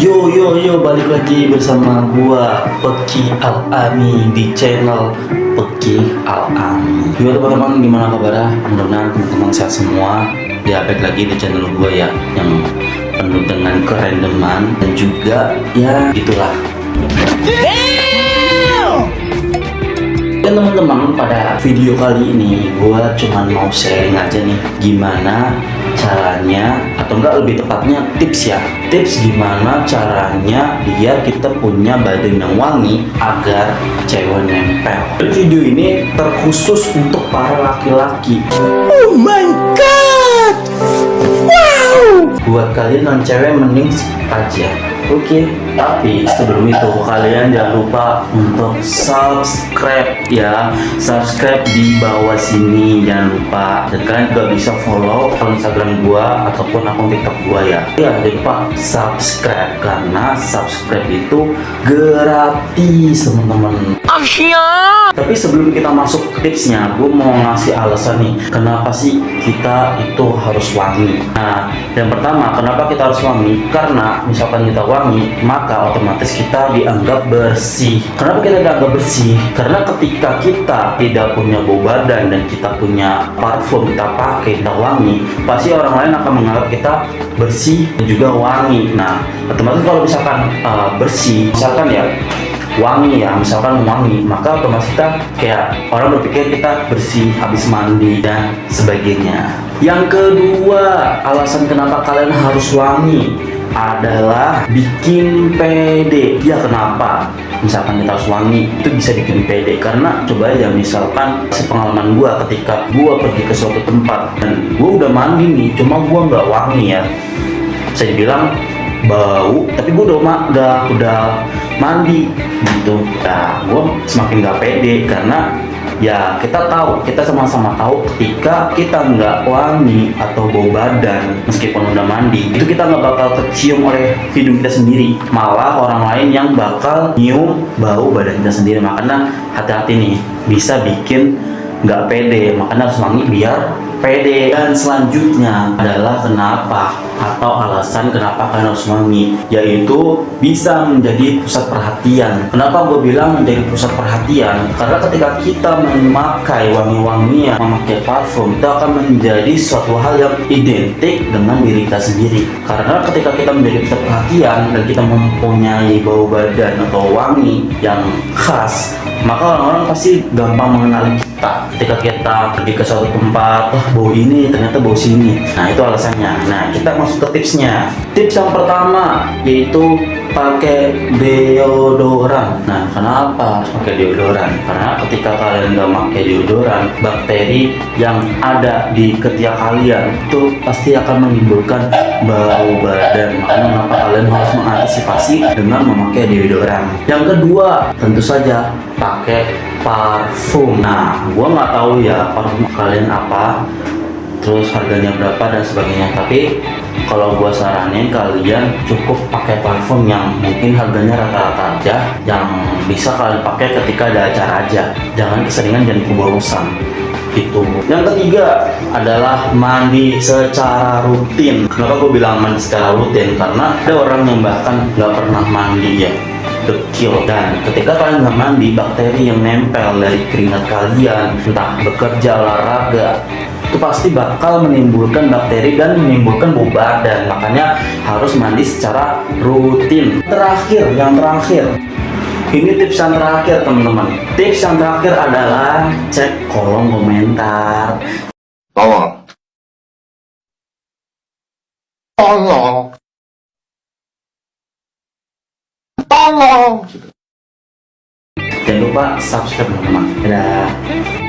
Yo, balik lagi bersama gua Peki Al-Ami di channel Peki Al-Ami. Yo teman-teman, gimana kabarnya? Mudah-mudahan teman-teman sehat semua. Ya, balik lagi di channel gua ya, yang penuh dengan kerandoman dan juga ya gitulah. Dan teman-teman, pada video kali ini gua cuman mau sharing aja nih gimana caranya, atau enggak lebih tepatnya tips ya, tips gimana caranya biar kita punya badan yang wangi agar cewek nempel. Dan video ini terkhusus untuk para laki-laki. Oh my god, wow. Buat kalian non cewek mending skip aja. Oke, tapi sebelum itu kalian jangan lupa untuk subscribe ya, subscribe di bawah sini jangan lupa. Dan kalian juga bisa follow akun Instagram gua ataupun akun TikTok gua ya. Ya, jangan lupa subscribe karena subscribe itu gratis teman-teman. Tapi sebelum kita masuk ke tipsnya, gue mau ngasih alasan nih kenapa sih kita itu harus wangi. Nah, yang pertama, kenapa kita harus wangi? Karena misalkan kita wangi, maka otomatis kita dianggap bersih. Kenapa kita dianggap bersih? Karena ketika kita tidak punya bau badan dan kita punya parfum, kita pakai, kita wangi, pasti orang lain akan menganggap kita bersih dan juga wangi. Nah, otomatis kalau misalkan bersih, misalkan ya wangi ya, misalkan wangi, maka otomatis kita kayak orang berpikir kita bersih habis mandi dan sebagainya. Yang kedua, alasan kenapa kalian harus wangi adalah bikin pede. Ya, kenapa? Misalkan kita harus wangi, itu bisa bikin pede. Karena coba aja, misalkan sepengalaman gua ketika gua pergi ke suatu tempat dan gua udah mandi nih, cuma gua nggak wangi ya, bisa dibilang bau, tapi gue udah mandi gitu. Nah, gue semakin gak pede karena ya kita sama-sama tahu ketika kita nggak wangi atau bau badan meskipun udah mandi, itu kita nggak bakal kecium oleh hidung kita sendiri, malah orang lain yang bakal nyium bau badan kita sendiri. Makanya hati-hati nih, bisa bikin nggak pede, makanya harus wangi biar pede. Dan selanjutnya adalah kenapa atau alasan kenapa kalian harus wangi, yaitu bisa menjadi pusat perhatian. Kenapa gue bilang menjadi pusat perhatian? Karena ketika kita memakai wangi-wangian, memakai parfum, itu akan menjadi suatu hal yang identik dengan diri kita sendiri. Karena ketika kita menjadi pusat perhatian dan kita mempunyai bau badan atau wangi yang khas, maka orang-orang pasti gampang mengenali kita. Ketika kita pergi ke suatu tempat, bau ini ternyata bau sini. Nah, itu alasannya. Nah, kita masuk ke tipsnya. Tips yang pertama yaitu pakai deodoran. Nah, kenapa harus pakai deodoran? Karena ketika kalian nggak pakai deodoran, bakteri yang ada di ketiak kalian itu pasti akan menimbulkan bau badan. Makanya kenapa kalian harus mengantisipasi dengan memakai deodoran. Yang kedua, tentu saja pakai parfum. Nah, gua nggak tahu ya parfum kalian apa, terus harganya berapa dan sebagainya, tapi kalau gua saranin kalian cukup pakai parfum yang mungkin harganya rata-rata aja, yang bisa kalian pakai ketika ada acara aja, jangan keseringan, jangan keborosan gitu. Yang ketiga adalah mandi secara rutin. Kenapa gue bilang mandi secara rutin? Karena ada orang yang bahkan nggak pernah mandi ya, dekil. Dan ketika kalian nggak mandi, bakteri yang nempel dari keringat kalian, entah bekerja, olahraga, itu pasti bakal menimbulkan bakteri dan menimbulkan bau badan. Makanya harus mandi secara rutin. Yang terakhir, ini tips yang terakhir teman-teman. Tips yang terakhir adalah cek kolom komentar. Tolong. Jangan lupa subscribe teman-teman. Dadah.